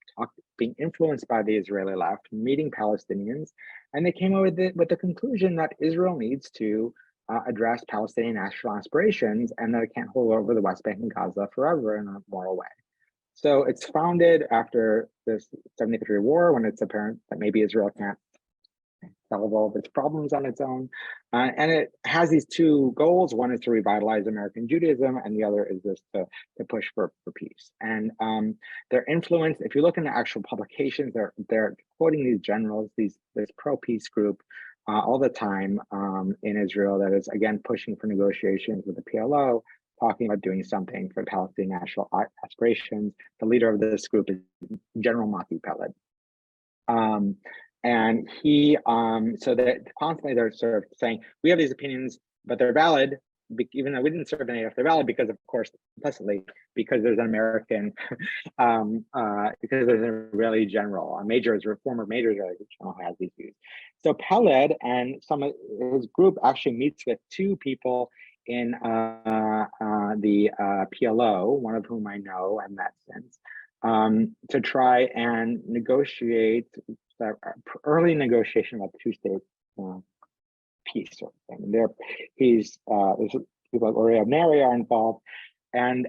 being influenced by the Israeli left, meeting Palestinians, and they came up with the conclusion that Israel needs to address Palestinian national aspirations, and that it can't hold over the West Bank and Gaza forever in a moral way. So it's founded after the 73 war, when it's apparent that maybe Israel can't solve all of its problems on its own. And it has these 2 goals. One is to revitalize American Judaism, and the other is just to push for peace. And their influence, if you look in the actual publications, they're quoting these generals, this pro-peace group all the time in Israel that is, again, pushing for negotiations with the PLO, talking about doing something for Palestinian national aspirations. The leader of this group is General Mati Peled. And he, so that constantly they're sort of saying, we have these opinions, but they're valid, even though we didn't serve any, if they're valid, because of course, implicitly, because there's an American, because there's an Israeli general, former major Israeli general who has these views. So Peled and some of his group actually meets with 2 people in the PLO, one of whom I know and met since, to try and negotiate the early negotiation of the 2-state peace sort of thing. There's people like Ori are involved, and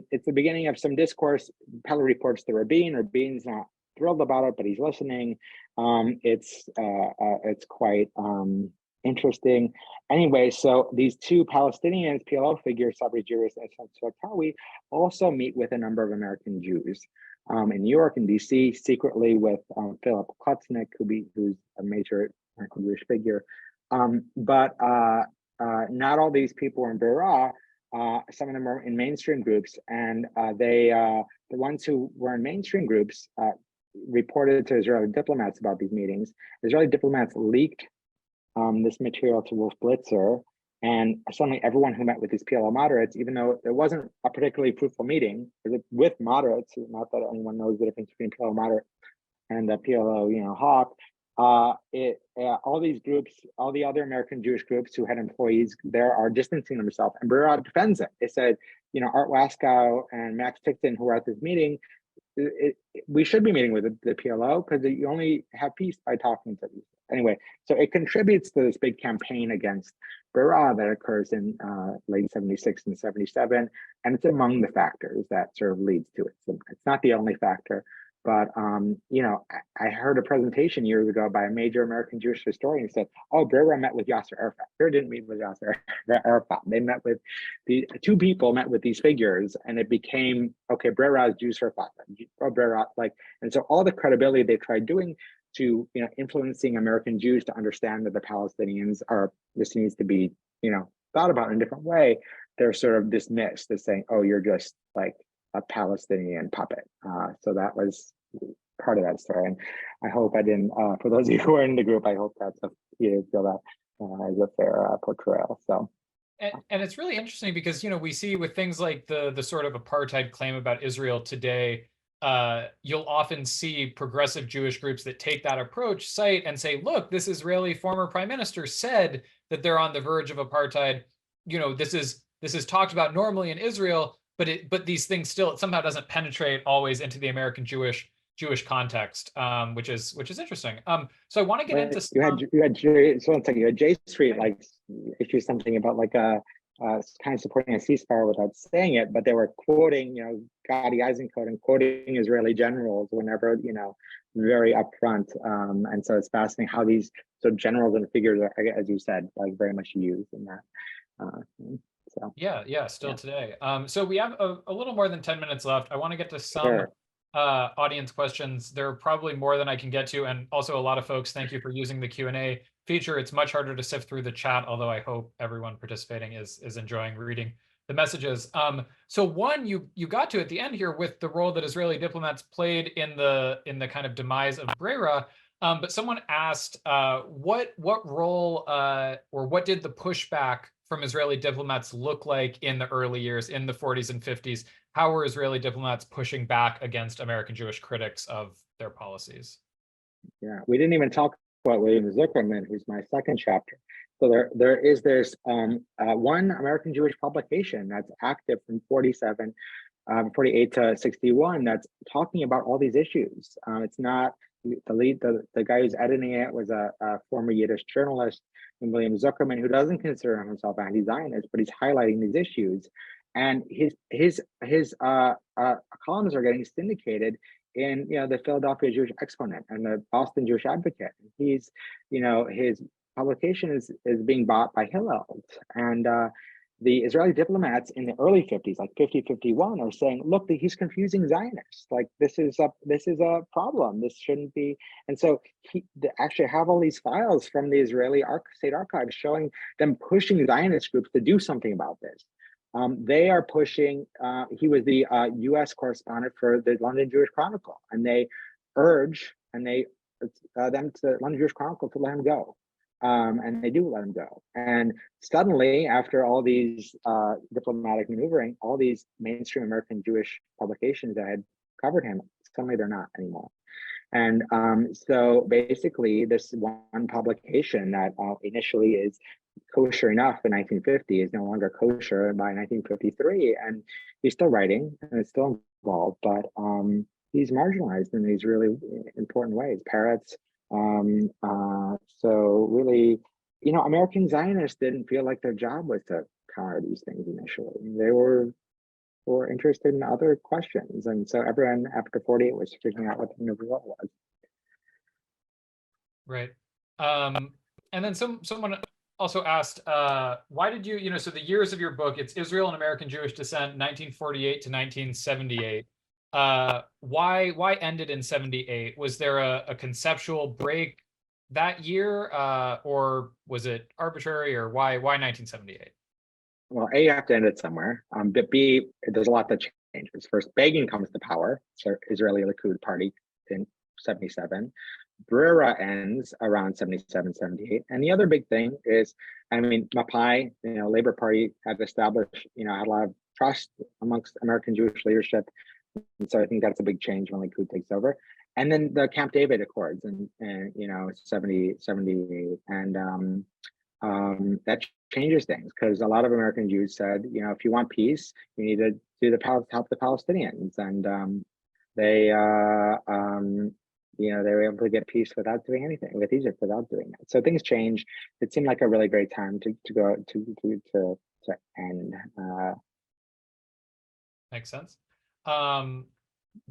it's the beginning of some discourse. Peled reports to Rabin. Rabin's not thrilled about it, but he's listening. It's quite interesting. Anyway, so these 2 Palestinians, PLO figures, Sabri Jiris and Sartawi, also meet with a number of American Jews in New York and DC, secretly with Philip Klotznick, who's a major American Jewish figure. But not all these people were in Breira. Some of them are in mainstream groups, and the ones who were in mainstream groups reported to Israeli diplomats about these meetings. Israeli diplomats leaked this material to Wolf Blitzer, and suddenly everyone who met with these PLO moderates, even though it wasn't a particularly fruitful meeting, with moderates, not that anyone knows the difference between PLO moderate and the PLO, hawk, all these groups, all the other American Jewish groups who had employees there are distancing themselves, and Breira defends it. They said, Art Waskow and Max Tickton, who were at this meeting, we should be meeting with the PLO because you only have peace by talking to these. Anyway, so it contributes to this big campaign against Breira that occurs in late 76 and 77, and it's among the factors that sort of leads to it. So it's not the only factor, but I heard a presentation years ago by a major American Jewish historian who said, "Oh, Breira met with Yasser Arafat." Breira didn't meet with Yasser Arafat. They met with the 2 people met with these figures, and it became, okay, Breira is Jews for Fatah. Breira, and so all the credibility they tried doing to influencing American Jews to understand that the Palestinians this needs to be thought about in a different way, they're sort of dismissed as saying, "Oh, you're just like a Palestinian puppet." So that was part of that story, and I hope I didn't. For those of you who are in the group, I hope that's you feel that is a fair portrayal. So. And it's really interesting because, we see with things like the sort of apartheid claim about Israel today, you'll often see progressive Jewish groups that take that approach cite and say, look, this Israeli former prime minister said that they're on the verge of apartheid. This is talked about normally in Israel, but these things still, it somehow doesn't penetrate always into the American Jewish context, which is interesting. So I want to get into you had J Street like issue something about like kind of supporting a ceasefire without saying it, but they were quoting Gadi Eisenkot and quoting Israeli generals whenever very upfront, and so it's fascinating how these sort of generals and figures are, as you said, like very much used in that. So still today. So we have a little more than 10 minutes left. I want to get to some. Sure. Audience questions. There are probably more than I can get to, and also a lot of folks, thank you for using the Q&A feature. It's much harder to sift through the chat, although I hope everyone participating is enjoying reading the messages. So one you got to at the end here with the role that Israeli diplomats played in the kind of demise of Breira, but someone asked what role or what did the pushback from Israeli diplomats look like in the early years, in the 40s and 50s? How were Israeli diplomats pushing back against American Jewish critics of their policies? Yeah, we didn't even talk about William Zuckerman, who's my second chapter. So there's one American Jewish publication that's active from 48 to 61 that's talking about all these issues. It's not the guy who's editing it was a former Yiddish journalist, William Zuckerman, who doesn't consider himself anti-Zionist, but he's highlighting these issues. And his columns are getting syndicated in the Philadelphia Jewish Exponent and the Boston Jewish Advocate. He's his publication is being bought by Hillel, and the Israeli diplomats in the early 50s, like 50-51, are saying, look, he's confusing Zionists. Like this is a problem. This shouldn't be. And so they actually have all these files from the Israeli state archives showing them pushing Zionist groups to do something about this. They are pushing, he was the US correspondent for the London Jewish Chronicle, and they urge London Jewish Chronicle to let him go. And they do let him go. And suddenly, after all these diplomatic maneuvering, all these mainstream American Jewish publications that had covered him, suddenly they're not anymore. And so basically, this one publication that initially is kosher enough in 1950 is no longer kosher by 1953, and he's still writing and it's still involved, but he's marginalized in these really important ways. Peretz. So really, American Zionists didn't feel like their job was to counter these things initially. They were interested in other questions, and so everyone after 48 was figuring out what the new result was. Right. And then someone also asked, why did you, so the years of your book, it's Israel and American Jewish Dissent, 1948 to 1978. Why end it in 78? Was there a conceptual break that year, or was it arbitrary, or why 1978? Well, A, you have to end it somewhere. But B, there's a lot that changes. First, Begin comes to power, so Israeli Likud party in 77. Breira ends around 77, 78. And the other big thing is, Mapai, Labor Party had established, had a lot of trust amongst American Jewish leadership. And so I think that's a big change when Likud takes over. And then the Camp David Accords and 70, 78. And that changes things, because a lot of American Jews said, if you want peace, you need to help the Palestinians. And they were able to get peace without doing anything with Egypt, without doing that. So things change. It seemed like a really great time to go to end. Makes sense.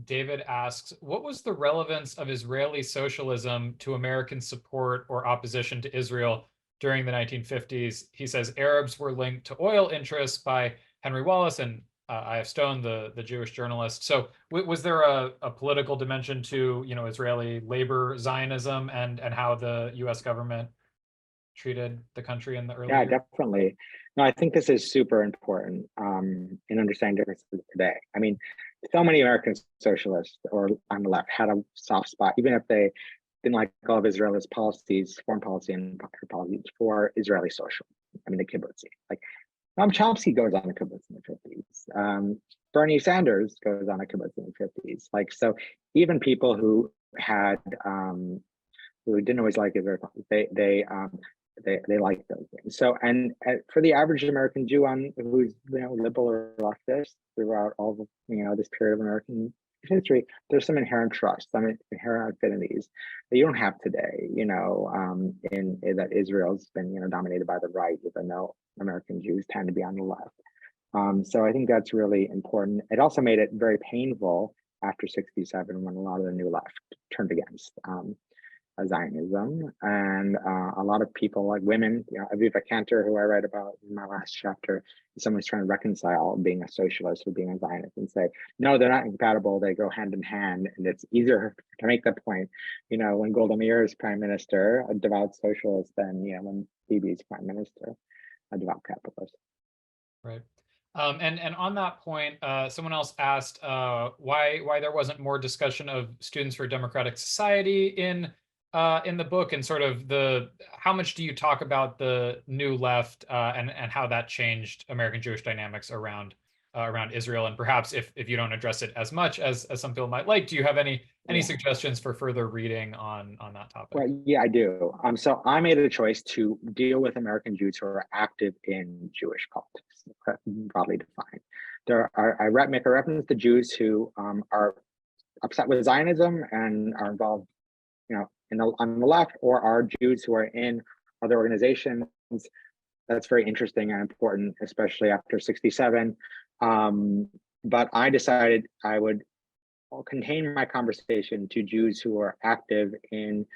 David asks, what was the relevance of Israeli socialism to American support or opposition to Israel during the 1950s? He says Arabs were linked to oil interests by Henry Wallace and I.F. Stone, the Jewish journalist. So was there a political dimension to Israeli labor Zionism and how the U.S. government treated the country in the early years? Definitely. No, I think this is super important in understanding differences today. So many American socialists or on the left had a soft spot, even if they didn't like all of Israel's policies, foreign policy and policies for Israeli social. I mean, the kibbutz. Like Noam Chomsky goes on a kibbutz in the 50s. Bernie Sanders goes on a kibbutz in the 50s. Like, so even people who had who didn't always like Israel, they like those things. So, and for the average American Jew who's liberal or leftist throughout all of this period of American history, there's some inherent trust, some inherent affinities that you don't have today. In that Israel's been dominated by the right, even though American Jews tend to be on the left. So I think that's really important. It also made it very painful after '67 when a lot of the new left turned against Zionism, and a lot of people, like women, Aviva Cantor, who I write about in my last chapter, someone's trying to reconcile being a socialist with being a Zionist and say, no, they're not incompatible, they go hand in hand. And it's easier to make that point, when Golda Meir is prime minister, a devout socialist, than, when Bibi is prime minister, a devout capitalist. Right. And on that point, someone else asked why there wasn't more discussion of Students for Democratic Society in the book, and sort of how much do you talk about the new left and how that changed American Jewish dynamics around Israel? And perhaps if you don't address it as much as some people might like, do you have any suggestions for further reading on that topic? Well, yeah, I do. So I made a choice to deal with American Jews who are active in Jewish politics, broadly defined. I make a reference to Jews who are upset with Zionism and are involved, on the left, or are Jews who are in other organizations. That's very interesting and important, especially after '67. But I decided I would contain my conversation to Jews who are active in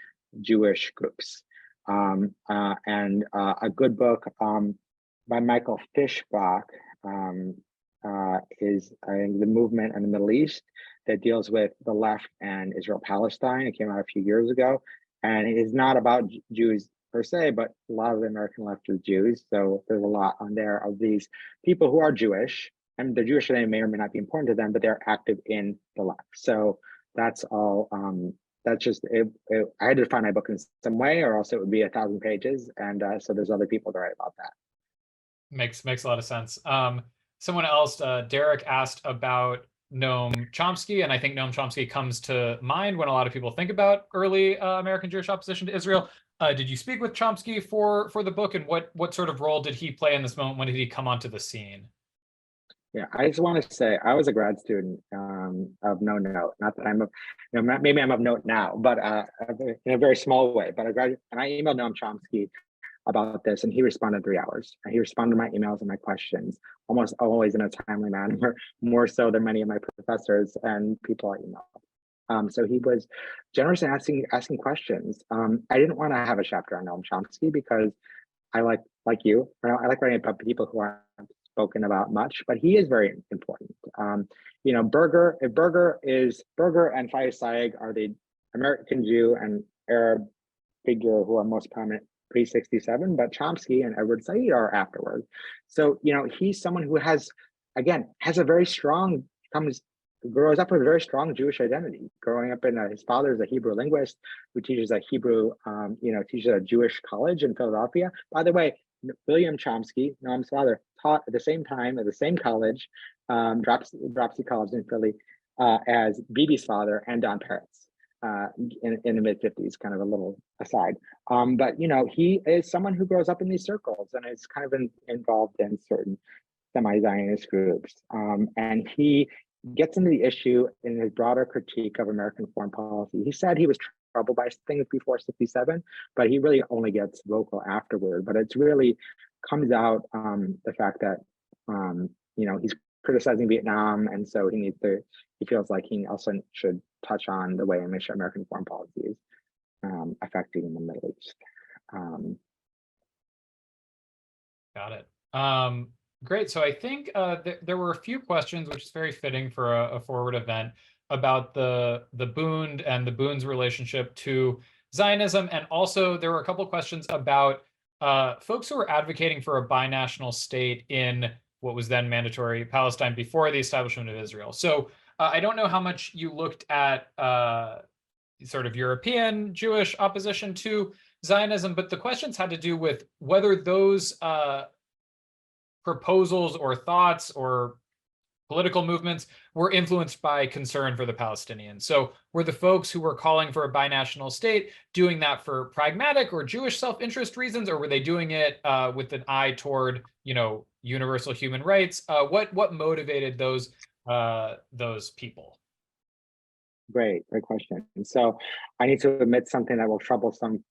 Jewish groups. And a good book by Michael Fischbach is The Movement in the Middle East, that deals with the left and Israel-Palestine. It came out a few years ago, and it is not about Jews per se, but a lot of the American left is Jews. So there's a lot on there of these people who are Jewish, and the Jewish identity may or may not be important to them, but they're active in the left. So that's all. That's just it. I had to define my book in some way, or else it would be 1,000 pages. And so there's other people to write about that. Makes a lot of sense. Someone else, Derek, asked about Noam Chomsky, and I think Noam Chomsky comes to mind when a lot of people think about early American Jewish opposition to Israel. Did you speak with Chomsky for the book, and what sort of role did he play in this moment? When did he come onto the scene? Yeah, I just want to say I was a grad student of no note. Not that I'm maybe I'm of note now, but in a very small way. But and I emailed Noam Chomsky about this, and he responded in 3 hours. And he responded to my emails and my questions almost always in a timely manner, more so than many of my professors and people I emailed. So he was generous in asking questions. I didn't want to have a chapter on Noam Chomsky because I like you. I like writing about people who aren't spoken about much, but he is very important. Berger and Fayez Sayegh are the American Jew and Arab figure who are most prominent pre-'67, but Chomsky and Edward Said are afterward. So, he's someone who grows up with a very strong Jewish identity. Growing up his father is a Hebrew linguist who teaches at teaches at a Jewish college in Philadelphia. By the way, William Chomsky, Noam's father, taught at the same time at the same college, Dropsy College in Philly, as Bibi's father and Don Peretz in the mid-'50s, kind of a little aside. But he is someone who grows up in these circles and is kind of involved in certain semi-Zionist groups. And he gets into the issue in his broader critique of American foreign policy. He said he was troubled by things before '67, but he really only gets vocal afterward. But it's really comes out the fact that he's criticizing Vietnam, and so he feels like he also should touch on the way in which American foreign policy is affecting the Middle East. Got it. Great. So I think there were a few questions, which is very fitting for a forward event, about the Bund and the Bund's relationship to Zionism. And also there were a couple of questions about folks who were advocating for a binational state in what was then mandatory Palestine before the establishment of Israel. So I don't know how much you looked at sort of European Jewish opposition to Zionism, but the questions had to do with whether those proposals or thoughts or political movements were influenced by concern for the Palestinians. So were the folks who were calling for a binational state doing that for pragmatic or Jewish self-interest reasons, or were they doing it with an eye toward, universal human rights? What motivated those people? Great question. And so I need to admit something that will trouble some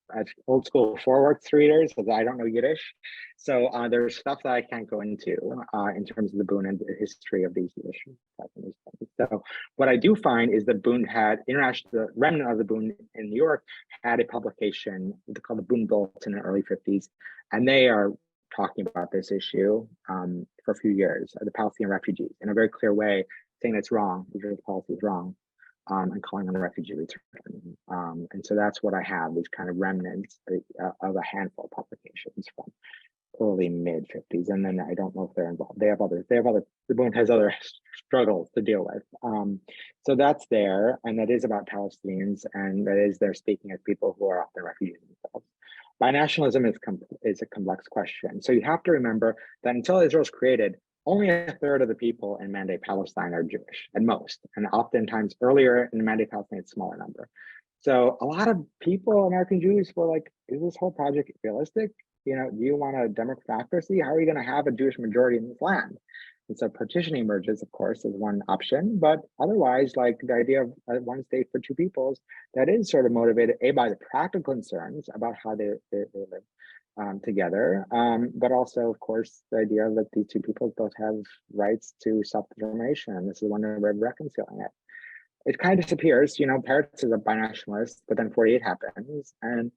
old school forwards readers, because I don't know Yiddish. So there's stuff that I can't go into in terms of the Boon and the history of these issues. So what I do find is that Boon had the remnant of the Boon in New York had a publication called the Boon Bulletin in the early 50s, and they are talking about this issue for a few years, the Palestinian refugees, in a very clear way, saying it's wrong, Israel's policy is wrong. And calling on a refugee return. And so that's what I have, these kind of remnants of a handful of publications from early mid 50s. And then I don't know if they're involved. The Boon has other struggles to deal with. So that's there, and that is about Palestinians, and that is they're speaking as people who are often refugees themselves. Binationalism is a complex question. So you have to remember that until Israel's created, only a third of the people in Mandate Palestine are Jewish, at most, and oftentimes earlier in Mandate Palestine, it's a smaller number. So a lot of people, American Jews, were like, is this whole project realistic? Do you want a democracy? How are you going to have a Jewish majority in this land? And so partitioning emerges, of course, as one option, but otherwise, like the idea of one state for two peoples, that is sort of motivated, by the practical concerns about how they live together, but also, of course, the idea that these two people both have rights to self-determination, and this is one way of reconciling it. It kind of disappears, Peretz is a binationalist, but then 48 happens, and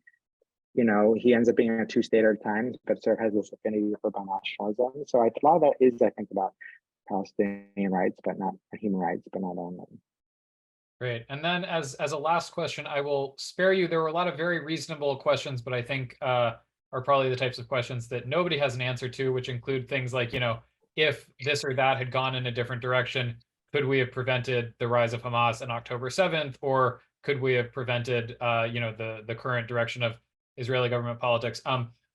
he ends up being a two-stater at times, but sort of has this affinity for binationalism. So a lot of that is, I think, about Palestinian rights, but not human rights, but not only. Great. And then as a last question, I will spare you. There were a lot of very reasonable questions, but I think are probably the types of questions that nobody has an answer to, which include things like, if this or that had gone in a different direction, could we have prevented the rise of Hamas on October 7th? Or could we have prevented, the current direction of Israeli government politics?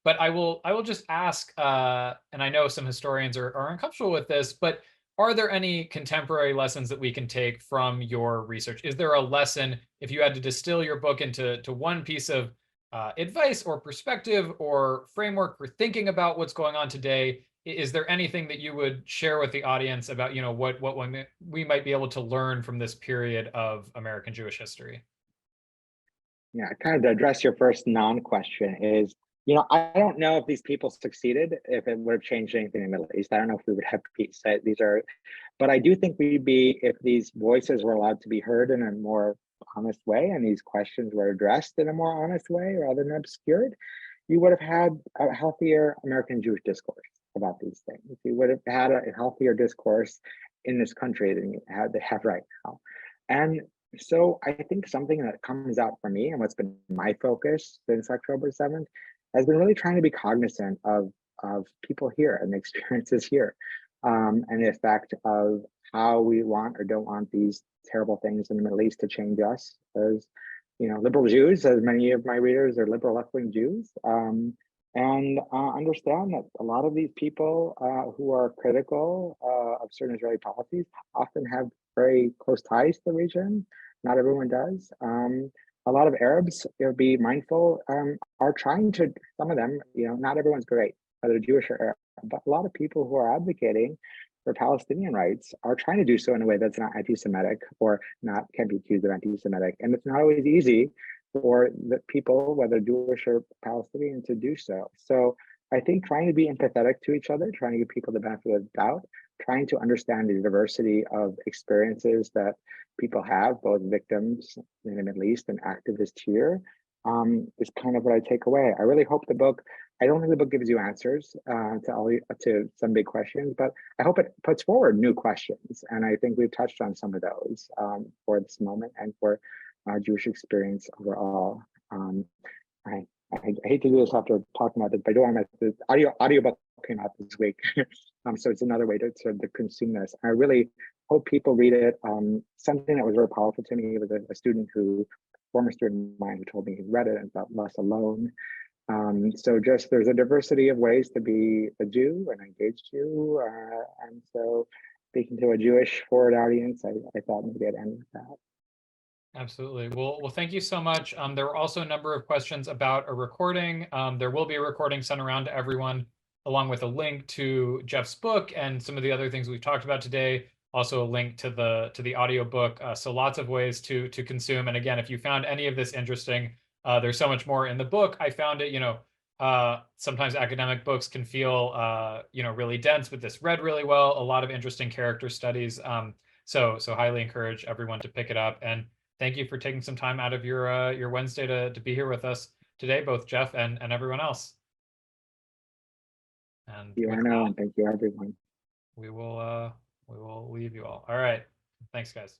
But I will just ask, and I know some historians are uncomfortable with this, but are there any contemporary lessons that we can take from your research? Is there a lesson, if you had to distill your book into one piece of advice or perspective or framework for thinking about what's going on today, is there anything that you would share with the audience about, what we might be able to learn from this period of American Jewish history? Yeah, kind of to address your first non-question is, I don't know if these people succeeded, if it would have changed anything in the Middle East. I don't know if we would have peace. But I do think we'd be, if these voices were allowed to be heard in a more honest way, and these questions were addressed in a more honest way rather than obscured, you would have had a healthier American Jewish discourse about these things. You would have had a healthier discourse in this country than they have right now. And so I think something that comes out for me and what's been my focus since October 7th has been really trying to be cognizant of people here and the experiences here, and the effect of how we want or don't want these terrible things in the Middle East to change us as, liberal Jews, as many of my readers are liberal left-wing Jews, and understand that a lot of these people who are critical of certain Israeli policies often have very close ties to the region. Not everyone does. A lot of Arabs, be mindful, are trying to, some of them, not everyone's great, whether Jewish or Arab, but a lot of people who are advocating for Palestinian rights are trying to do so in a way that's not anti-Semitic or can be accused of anti-Semitic. And it's not always easy for the people, whether Jewish or Palestinian, to do so. So I think trying to be empathetic to each other, trying to give people the benefit of the doubt, trying to understand the diversity of experiences that people have, both victims in the Middle East and activists here, is kind of what I take away. I really hope I don't think the book gives you answers to some big questions, but I hope it puts forward new questions. And I think we've touched on some of those for this moment and for Jewish experience overall. I hate to do this after talking about this, but I don't want to, the audiobook came out this week. So it's another way to consume this. I really hope people read it. Something that was very powerful to me was a student who former student of mine who told me he read it and felt less alone. So just there's a diversity of ways to be a Jew, an engaged Jew. And so speaking to a Jewish Forward audience, I thought maybe I'd end with that. Absolutely. Well, thank you so much. There were also a number of questions about a recording. There will be a recording sent around to everyone, along with a link to Jeff's book and some of the other things we've talked about today. Also a link to the audiobook. So lots of ways to consume. And again, if you found any of this interesting, there's so much more in the book. I found it, sometimes academic books can feel, really dense, but this read really well. A lot of interesting character studies. So highly encourage everyone to pick it up. And thank you for taking some time out of your Wednesday to be here with us today, both Jeff and everyone else. And Thank you, Arno, and thank you, everyone. We will leave you all. All right. Thanks, guys.